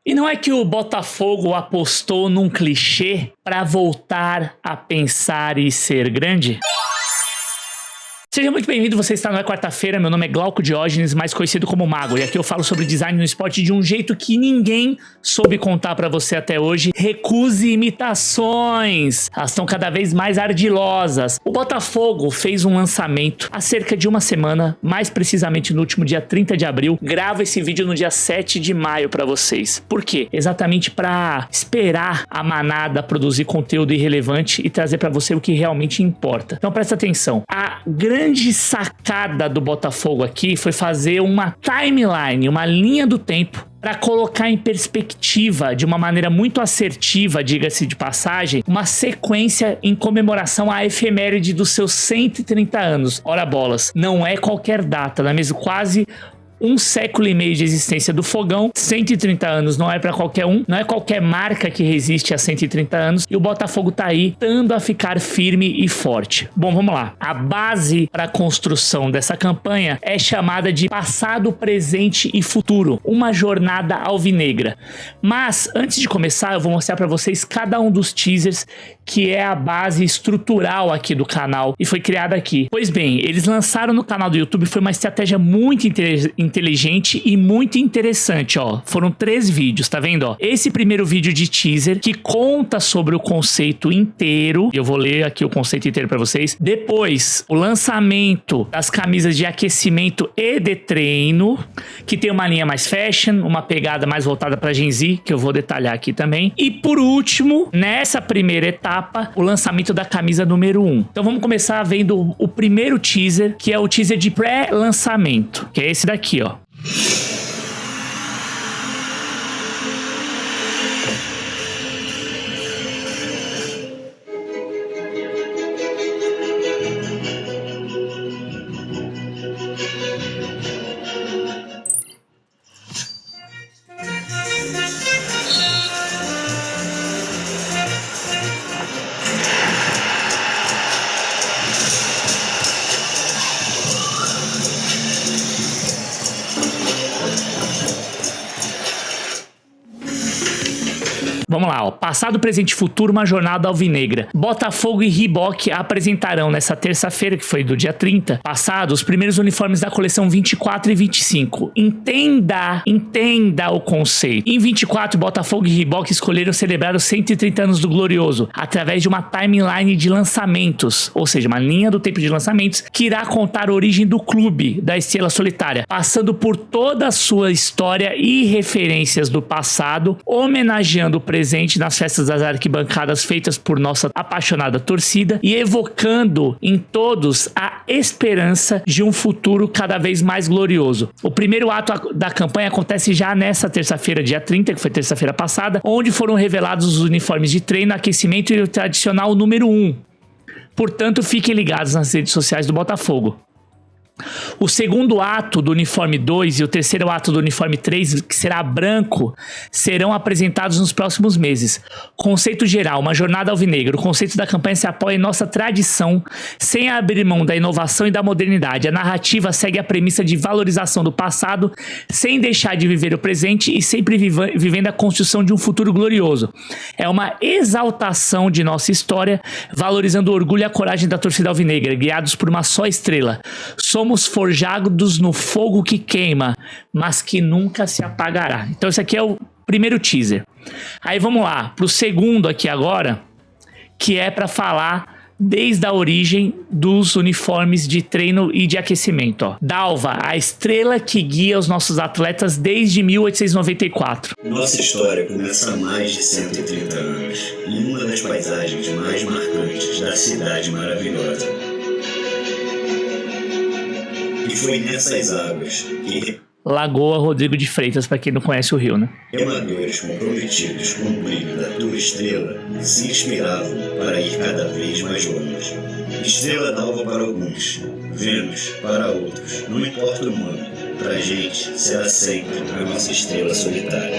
E não é que o Botafogo apostou num clichê para voltar a pensar e ser grande? Seja muito bem-vindo, você está no É Quarta-feira, meu nome é Glauco Diógenes, mais conhecido como Mago, e aqui eu falo sobre design no esporte de um jeito que ninguém soube contar pra você até hoje. Recuse imitações, elas estão cada vez mais ardilosas. O Botafogo fez um lançamento há cerca de uma semana, mais precisamente no último dia 30 de abril. Gravo esse vídeo no dia 7 de maio pra vocês. Por quê? Exatamente pra esperar a manada produzir conteúdo irrelevante e trazer pra você o que realmente importa. Então presta atenção, a grande sacada do Botafogo aqui foi fazer uma timeline, uma linha do tempo, para colocar em perspectiva, de uma maneira muito assertiva, diga-se de passagem, uma sequência em comemoração à efeméride dos seus 130 anos. Ora bolas, não é qualquer data, não é mesmo? Quase um século e meio de existência do Fogão, 130 anos não é pra qualquer um, não é qualquer marca que resiste a 130 anos, e o Botafogo tá aí, tentando a ficar firme e forte. Bom, vamos lá. A base para a construção dessa campanha é chamada de passado, presente e futuro, uma jornada alvinegra. Mas, antes de começar, eu vou mostrar pra vocês cada um dos teasers que é a base estrutural aqui do canal e foi criada aqui. Pois bem, eles lançaram no canal do YouTube, foi uma estratégia muito inteligente e muito interessante, ó. Foram 3 vídeos, tá vendo, ó? Esse primeiro vídeo de teaser que conta sobre o conceito inteiro, eu vou ler aqui o conceito inteiro pra vocês. Depois, o lançamento das camisas de aquecimento e de treino, que tem uma linha mais fashion, uma pegada mais voltada pra Gen Z, que eu vou detalhar aqui também. E por último, nessa primeira etapa, o lançamento da camisa número 1. Então vamos começar vendo o primeiro teaser, que é o teaser de pré-lançamento, que é esse daqui, ó. Vamos lá, ó. Passado, presente e futuro, uma jornada alvinegra. Botafogo e Reebok apresentarão nessa terça-feira, que foi do dia 30 passado, os primeiros uniformes da coleção 24 e 25. Entenda o conceito. Em 24, Botafogo e Reebok escolheram celebrar os 130 anos do Glorioso através de uma timeline de lançamentos, ou seja, uma linha do tempo de lançamentos que irá contar a origem do clube da Estrela Solitária, passando por toda a sua história e referências do passado, homenageando o presente nas festas das arquibancadas feitas por nossa apaixonada torcida e evocando em todos a esperança de um futuro cada vez mais glorioso. O primeiro ato da campanha acontece já nessa terça-feira, dia 30, que foi terça-feira passada, onde foram revelados os uniformes de treino, aquecimento e o tradicional número 1. Portanto, fiquem ligados nas redes sociais do Botafogo. O segundo ato do uniforme 2 e o terceiro ato do uniforme 3, que será branco, serão apresentados nos próximos meses. Conceito geral, uma jornada alvinegra. O conceito da campanha se apoia em nossa tradição, sem abrir mão da inovação e da modernidade. A narrativa segue a premissa de valorização do passado, sem deixar de viver o presente e sempre vivendo a construção de um futuro glorioso. É uma exaltação de nossa história, valorizando o orgulho e a coragem da torcida alvinegra, guiados por uma só estrela. Somos forjados no fogo que queima, mas que nunca se apagará. Então esse aqui é o primeiro teaser. Aí vamos lá pro segundo aqui agora, que é para falar desde a origem dos uniformes de treino e de aquecimento, ó. Dalva, a estrela que guia os nossos atletas desde 1894. Nossa história começa há mais de 130 anos, em uma das paisagens mais marcantes da cidade maravilhosa. E foi nessas águas que Lagoa Rodrigo de Freitas, para quem não conhece o Rio, né? remadores comprometidos com o brilho da tua estrela se inspiravam para ir cada vez mais longe. Estrela d'alva para alguns, Vênus para outros, não importa o nome, pra gente será sempre a nossa estrela solitária.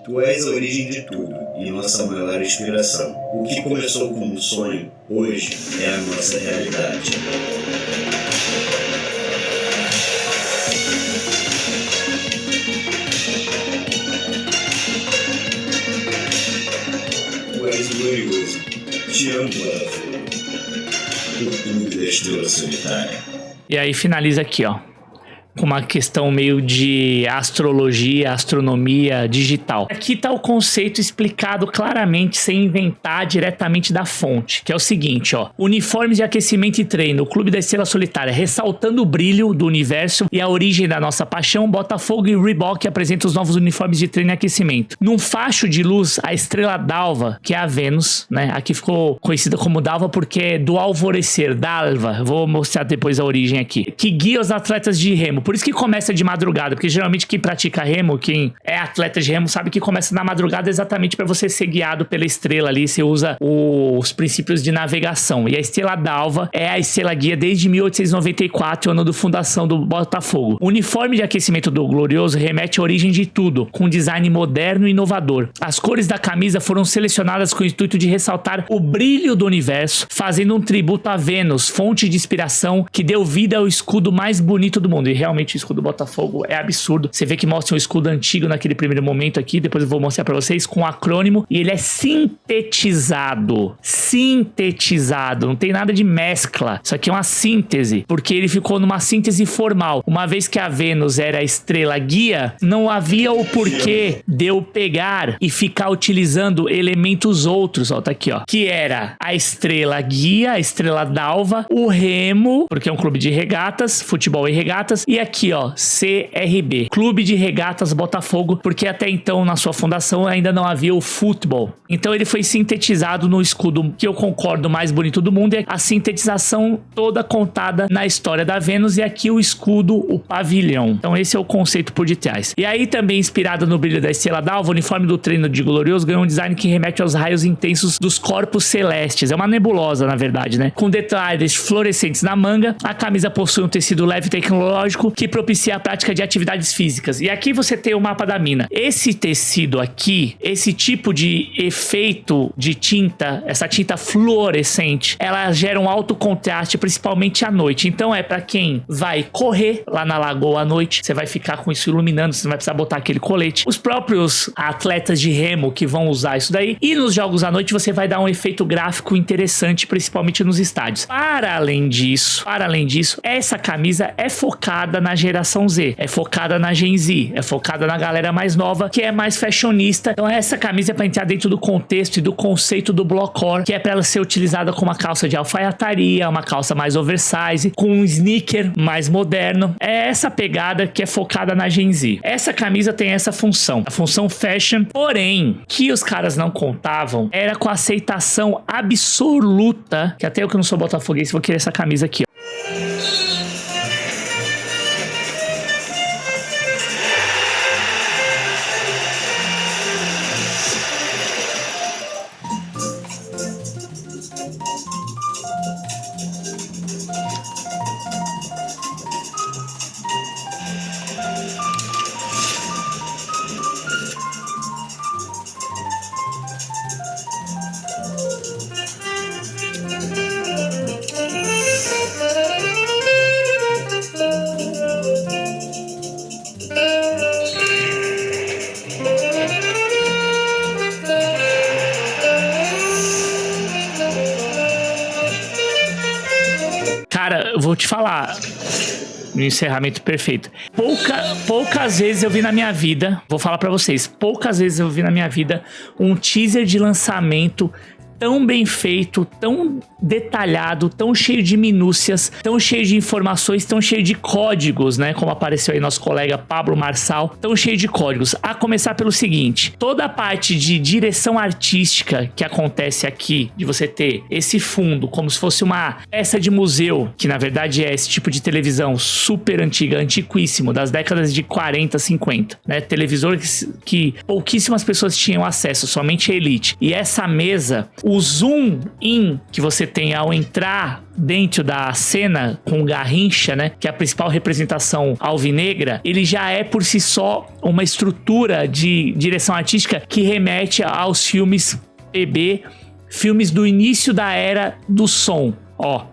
Tu és a origem de tudo e nossa maior inspiração. O que começou como um sonho, hoje é a nossa realidade. estrela solitária. E aí finaliza aqui, ó, com uma questão meio de astrologia, astronomia digital. Aqui tá o conceito explicado claramente, sem inventar diretamente da fonte, que é o seguinte, ó: uniformes de aquecimento e treino, o Clube da Estrela Solitária, ressaltando o brilho do universo e a origem da nossa paixão, Botafogo e Reebok apresentam os novos uniformes de treino e aquecimento. Num facho de luz, a estrela d'alva, que é a Vênus, né? Aqui ficou conhecida como d'alva porque é do alvorecer, d'alva. Vou mostrar depois a origem aqui. Que guia os atletas de remo. Por isso que começa de madrugada, porque geralmente quem pratica remo, quem é atleta de remo, sabe que começa na madrugada exatamente para você ser guiado pela estrela ali, você usa os princípios de navegação. E a estrela d'alva é a estrela guia desde 1894, ano da fundação do Botafogo. O uniforme de aquecimento do Glorioso remete à origem de tudo, com um design moderno e inovador. As cores da camisa foram selecionadas com o intuito de ressaltar o brilho do universo, fazendo um tributo a Vênus, fonte de inspiração que deu vida ao escudo mais bonito do mundo. E realmente o escudo do Botafogo é absurdo. Você vê que mostra um escudo antigo naquele primeiro momento aqui, depois eu vou mostrar pra vocês, com acrônimo, e ele é sintetizado, não tem nada de mescla, isso aqui é uma síntese, porque ele ficou numa síntese formal. Uma vez que a Vênus era a estrela guia, não havia o porquê de eu pegar e ficar utilizando elementos outros, ó, tá aqui, ó, que era a estrela guia, a estrela d'alva, o remo, porque é um clube de regatas, futebol e regatas, e aqui, ó, CRB, Clube de Regatas Botafogo, porque até então na sua fundação ainda não havia o futebol. Então ele foi sintetizado no escudo que eu concordo mais bonito do mundo, é a sintetização toda contada na história da Vênus, e aqui o escudo, o pavilhão. Então esse é o conceito por detrás. E aí também inspirado no brilho da estrela d'alva, o uniforme do treino de Glorioso ganhou um design que remete aos raios intensos dos corpos celestes. É uma nebulosa, na verdade, né? Com detalhes fluorescentes na manga, a camisa possui um tecido leve e tecnológico que propicia a prática de atividades físicas. E aqui você tem o mapa da mina. Esse tecido aqui, esse tipo de efeito de tinta, essa tinta fluorescente, ela gera um alto contraste, principalmente à noite. Então é pra quem vai correr lá na lagoa à noite, você vai ficar com isso iluminando, você não vai precisar botar aquele colete. Os próprios atletas de remo que vão usar isso daí. E nos jogos à noite você vai dar um efeito gráfico interessante, principalmente nos estádios. Para além disso, essa camisa é focada na geração Z, é focada na Gen Z, é focada na galera mais nova, que é mais fashionista. Então essa camisa é pra entrar dentro do contexto e do conceito do blockcore, que é pra ela ser utilizada com uma calça de alfaiataria, uma calça mais oversize, com um sneaker mais moderno. É essa pegada que é focada na Gen Z. Essa camisa tem essa função, a função fashion, porém, que os caras não contavam, era com a aceitação absoluta, que até eu que não sou botafoguense vou querer essa camisa aqui, ó. Cara, eu vou te falar, no encerramento perfeito, poucas vezes eu vi na minha vida, vou falar pra vocês, poucas vezes eu vi na minha vida um teaser de lançamento tão bem feito, tão detalhado, tão cheio de minúcias, tão cheio de informações, tão cheio de códigos, né? Como apareceu aí nosso colega Pablo Marçal, tão cheio de códigos. A começar pelo seguinte, toda a parte de direção artística que acontece aqui, de você ter esse fundo como se fosse uma peça de museu, que na verdade é esse tipo de televisão super antiga, antiquíssimo, das décadas de 40, 50, né? Televisor que pouquíssimas pessoas tinham acesso, somente a elite. E essa mesa, o zoom in que você tem ao entrar dentro da cena com Garrincha, né, que é a principal representação alvinegra, ele já é por si só uma estrutura de direção artística que remete aos filmes PB, filmes do início da era do som, ó.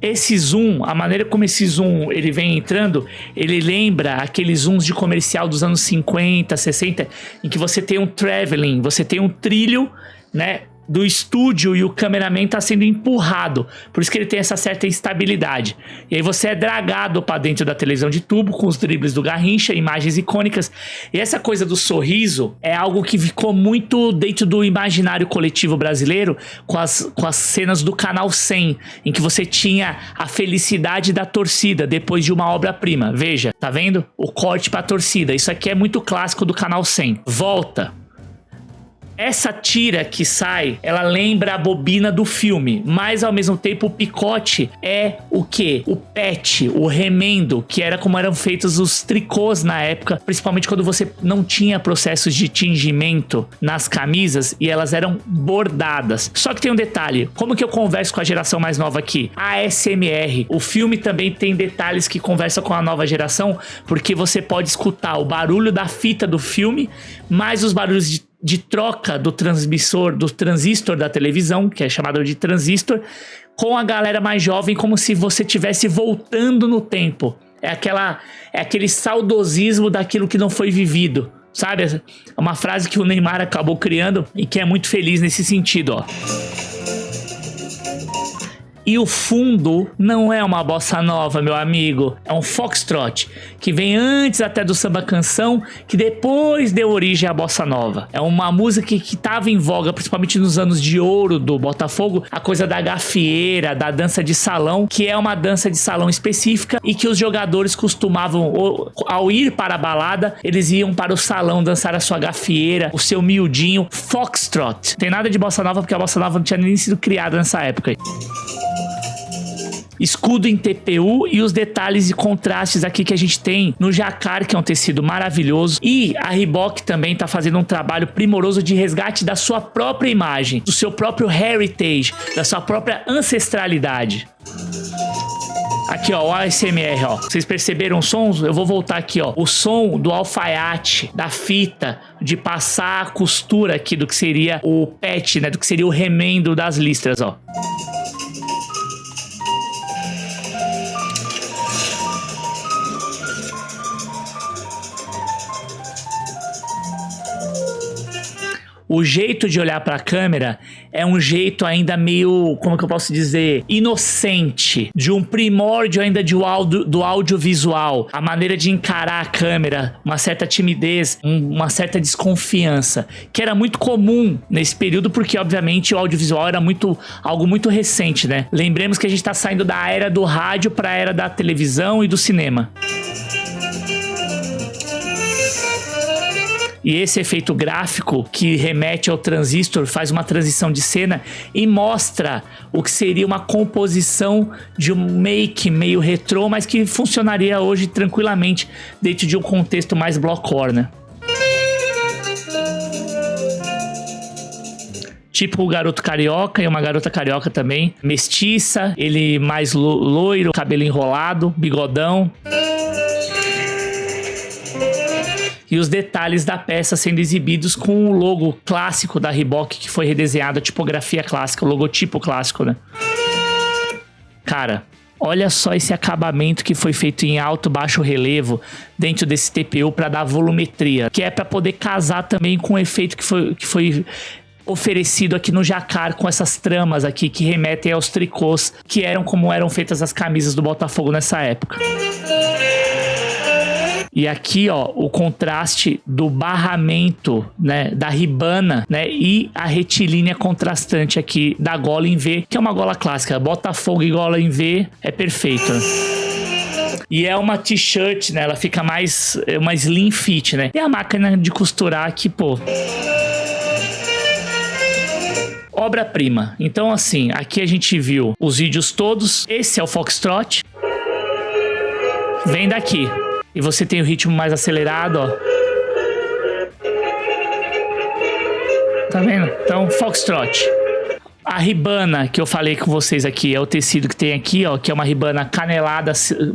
Esse zoom, a maneira como esse zoom ele vem entrando, ele lembra aqueles zooms de comercial dos anos 50, 60, em que você tem um traveling, você tem um trilho, né, do estúdio e o cameraman tá sendo empurrado. Por isso que ele tem essa certa instabilidade. E aí você é dragado pra dentro da televisão de tubo com os dribles do Garrincha, imagens icônicas. E essa coisa do sorriso é algo que ficou muito dentro do imaginário coletivo brasileiro com as cenas do Canal 100, em que você tinha a felicidade da torcida depois de uma obra-prima. Veja, tá vendo? O corte pra torcida. Isso aqui é muito clássico do Canal 100. Volta. Essa tira que sai, ela lembra a bobina do filme, mas ao mesmo tempo o picote é o quê? O patch, o remendo, que era como eram feitos os tricôs na época, principalmente quando você não tinha processos de tingimento nas camisas e elas eram bordadas. Só que tem um detalhe, como que eu converso com a geração mais nova aqui? ASMR. O filme também tem detalhes que conversam com a nova geração, porque você pode escutar o barulho da fita do filme, mais os barulhos de troca do transistor da televisão, que é chamado de transistor, com a galera mais jovem, como se você estivesse voltando no tempo. É aquele saudosismo daquilo que não foi vivido, sabe? É uma frase que o Neymar acabou criando e que é muito feliz nesse sentido, ó. E o fundo não é uma bossa nova, meu amigo. É um foxtrot, que vem antes até do samba canção, que depois deu origem à bossa nova. É uma música que estava em voga, principalmente nos anos de ouro do Botafogo, a coisa da gafieira, da dança de salão, que é uma dança de salão específica e que os jogadores costumavam, ao ir para a balada, eles iam para o salão dançar a sua gafieira, o seu miudinho, foxtrot. Não tem nada de bossa nova, porque a bossa nova não tinha nem sido criada nessa época. Escudo em TPU e os detalhes e contrastes aqui que a gente tem no jacar, que é um tecido maravilhoso. E a Reebok também tá fazendo um trabalho primoroso de resgate da sua própria imagem, do seu próprio heritage, da sua própria ancestralidade. Aqui, ó, o ASMR, ó. Vocês perceberam os sons? Eu vou voltar aqui, ó. O som do alfaiate, da fita, de passar a costura aqui do que seria o patch, né? Do que seria o remendo das listras, ó. O jeito de olhar para a câmera é um jeito ainda meio, como que eu posso dizer, inocente, de um primórdio ainda do audiovisual. A maneira de encarar a câmera, uma certa timidez, uma certa desconfiança, que era muito comum nesse período, porque obviamente o audiovisual era algo muito recente, né? Lembremos que a gente está saindo da era do rádio para a era da televisão e do cinema. E esse efeito gráfico que remete ao transistor faz uma transição de cena e mostra o que seria uma composição de um make meio retrô, mas que funcionaria hoje tranquilamente dentro de um contexto mais blockcore, né? Tipo o garoto carioca e uma garota carioca também, mestiça, ele mais loiro, cabelo enrolado, bigodão. E os detalhes da peça sendo exibidos com o logo clássico da Reebok, que foi redesenhado, a tipografia clássica, o logotipo clássico, né? Cara, olha só esse acabamento que foi feito em alto, baixo relevo dentro desse TPU para dar volumetria, que é para poder casar também com o efeito que foi oferecido aqui no jacar, com essas tramas aqui que remetem aos tricôs, que eram como eram feitas as camisas do Botafogo nessa época. E aqui, ó, o contraste do barramento, né, da ribana, né, e a retilínea contrastante aqui da gola em V, que é uma gola clássica. Botafogo e gola em V é perfeito, né? E é uma t-shirt, né, ela fica mais uma slim fit, né? E a máquina de costurar aqui, pô, obra-prima. Então, assim, aqui a gente viu os vídeos todos. Esse é o Foxtrot. Vem daqui. E você tem o ritmo mais acelerado, ó. Tá vendo? Então, Foxtrot. A ribana que eu falei com vocês aqui é o tecido que tem aqui, ó, que é uma ribana canelada,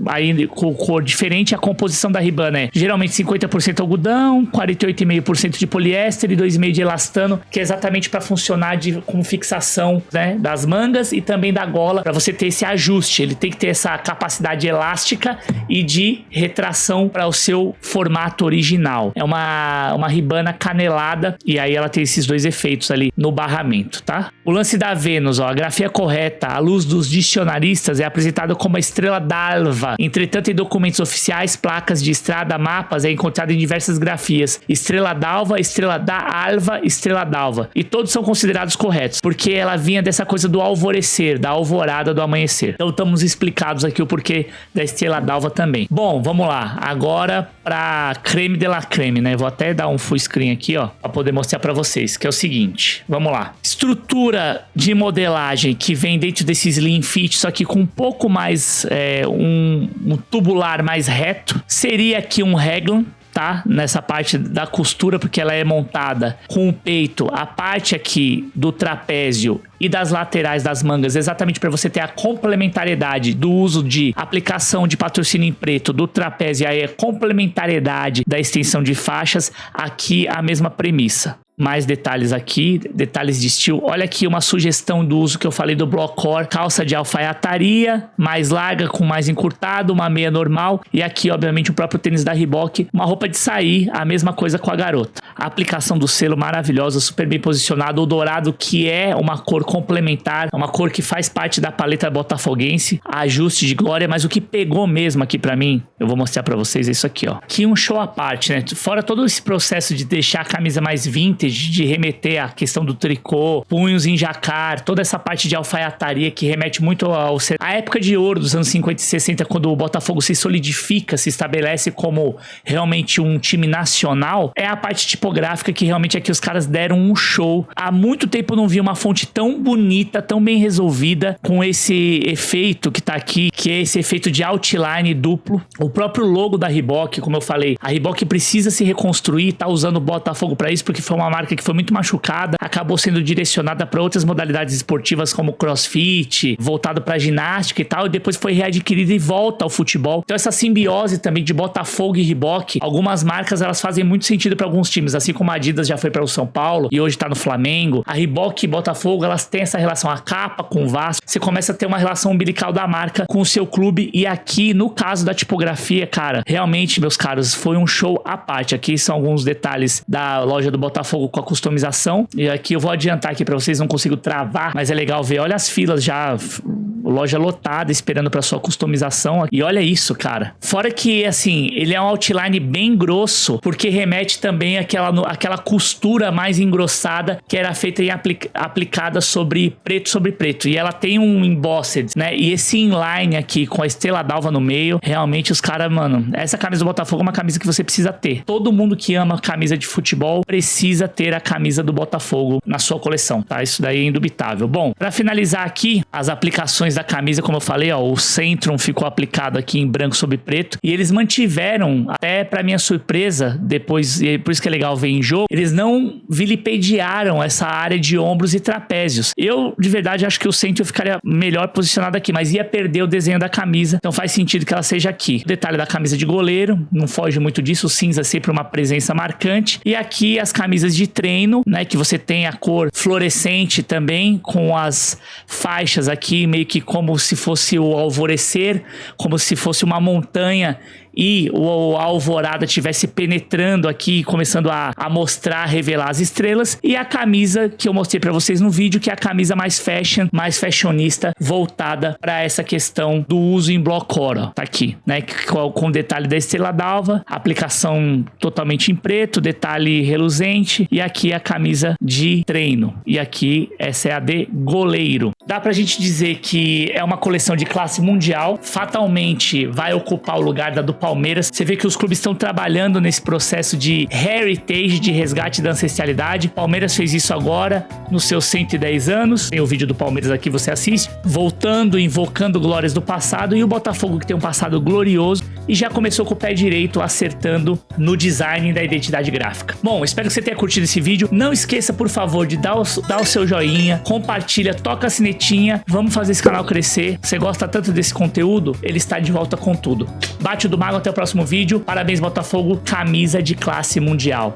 aí com cor diferente. A composição da ribana é geralmente 50% algodão, 48,5% de poliéster e 2,5% de elastano, que é exatamente para funcionar como fixação, né, das mangas e também da gola, para você ter esse ajuste. Ele tem que ter essa capacidade elástica e de retração para o seu formato original. É uma ribana canelada e aí ela tem esses dois efeitos ali no barramento, tá? O lance da Vênus, ó, a grafia correta, à luz dos dicionaristas, é apresentada como a estrela d'alva. Entretanto, em documentos oficiais, placas de estrada, mapas, é encontrada em diversas grafias. Estrela d'alva, estrela da alva, estrela d'alva. E todos são considerados corretos, porque ela vinha dessa coisa do alvorecer, da alvorada, do amanhecer. Então estamos explicados aqui o porquê da estrela d'alva também. Bom, vamos lá. Agora pra creme de la creme, né? Vou até dar um full screen aqui, ó, pra poder mostrar pra vocês, que é o seguinte. Vamos lá. Estrutura de modelagem que vem dentro desse slim fit, só que com um pouco mais, um tubular mais reto. Seria aqui um raglan, tá? Nessa parte da costura, porque ela é montada com o peito, a parte aqui do trapézio e das laterais das mangas, exatamente para você ter a complementariedade do uso de aplicação de patrocínio em preto do trapézio, e aí a complementariedade da extensão de faixas. Aqui a mesma premissa. Mais detalhes aqui, detalhes de steel. Olha aqui uma sugestão do uso que eu falei do blockcore. Calça de alfaiataria, mais larga com mais encurtado, uma meia normal. E aqui, obviamente, o próprio tênis da Reebok. Uma roupa de sair, a mesma coisa com a garota. A aplicação do selo maravilhosa, super bem posicionado. O dourado, que é uma cor complementar, uma cor que faz parte da paleta botafoguense. Ajuste de glória, mas o que pegou mesmo aqui pra mim, eu vou mostrar pra vocês, é isso aqui, ó. Aqui um show à parte, né? Fora todo esse processo de deixar a camisa mais vintage, de remeter à questão do tricô, punhos em jacar, toda essa parte de alfaiataria que remete muito à época de ouro dos anos 50 e 60, quando o Botafogo se solidifica, se estabelece como realmente um time nacional. É a parte tipográfica que realmente aqui os caras deram um show. Há muito tempo eu não vi uma fonte tão bonita, tão bem resolvida, com esse efeito que tá aqui, que é esse efeito de outline duplo. O próprio logo da Reebok, como eu falei, a Reebok precisa se reconstruir, tá usando o Botafogo para isso, porque foi uma marca que foi muito machucada, acabou sendo direcionada para outras modalidades esportivas como crossfit, voltado para ginástica e tal, e depois foi readquirida e volta ao futebol. Então essa simbiose também de Botafogo e Reebok, algumas marcas elas fazem muito sentido para alguns times, assim como a Adidas já foi para o São Paulo e hoje tá no Flamengo. A Reebok e Botafogo, elas têm essa relação, a capa com o Vasco, você começa a ter uma relação umbilical da marca com o seu clube. E aqui no caso da tipografia, cara, realmente, meus caros, foi um show à parte. Aqui são alguns detalhes da loja do Botafogo com a customização, e aqui eu vou adiantar aqui para vocês, não consigo travar, mas é legal ver, olha as filas já, loja lotada esperando para sua customização, e olha isso, cara. Fora que, assim, ele é um outline bem grosso, porque remete também àquela costura mais engrossada que era feita e aplicada sobre preto, e ela tem um embossed, né, e esse inline aqui com a estrela d'alva no meio, realmente os caras, mano, essa camisa do Botafogo é uma camisa que você precisa ter. Todo mundo que ama camisa de futebol precisa ter a camisa do Botafogo na sua coleção, tá? Isso daí é indubitável. Bom, pra finalizar aqui, as aplicações da camisa, como eu falei, ó, o Centrum ficou aplicado aqui em branco sobre preto, e eles mantiveram, até pra minha surpresa, depois, e por isso que é legal ver em jogo, eles não vilipendiaram essa área de ombros e trapézios. Eu, de verdade, acho que o Centrum ficaria melhor posicionado aqui, mas ia perder o desenho da camisa, então faz sentido que ela seja aqui. O detalhe da camisa de goleiro, não foge muito disso, o cinza é sempre uma presença marcante, e aqui as camisas de treino, né, que você tem a cor fluorescente também, com as faixas aqui meio que como se fosse o alvorecer, como se fosse uma montanha e a alvorada estivesse penetrando aqui, começando a mostrar, a revelar as estrelas. E a camisa que eu mostrei pra vocês no vídeo, que é a camisa mais fashion, mais fashionista, voltada pra essa questão do uso em blockcore, ó, tá aqui, né, com o detalhe da estrela d'alva, aplicação totalmente em preto, detalhe reluzente, e aqui a camisa de treino, e aqui essa é a de goleiro. Dá pra gente dizer que é uma coleção de classe mundial, fatalmente vai ocupar o lugar da do Palmeiras. Você vê que os clubes estão trabalhando nesse processo de heritage, de resgate da ancestralidade. O Palmeiras fez isso agora, nos seus 110 anos. Tem o vídeo do Palmeiras aqui, você assiste. Voltando, invocando glórias do passado. E o Botafogo, que tem um passado glorioso. e já começou com o pé direito acertando no design da identidade gráfica. Bom, espero que você tenha curtido esse vídeo. Não esqueça, por favor, de dar o seu joinha, compartilha, toca a sinetinha. Vamos fazer esse canal crescer. Você gosta tanto desse conteúdo? Ele está de volta com tudo. Bate o do Mago, até o próximo vídeo. Parabéns, Botafogo, camisa de classe mundial.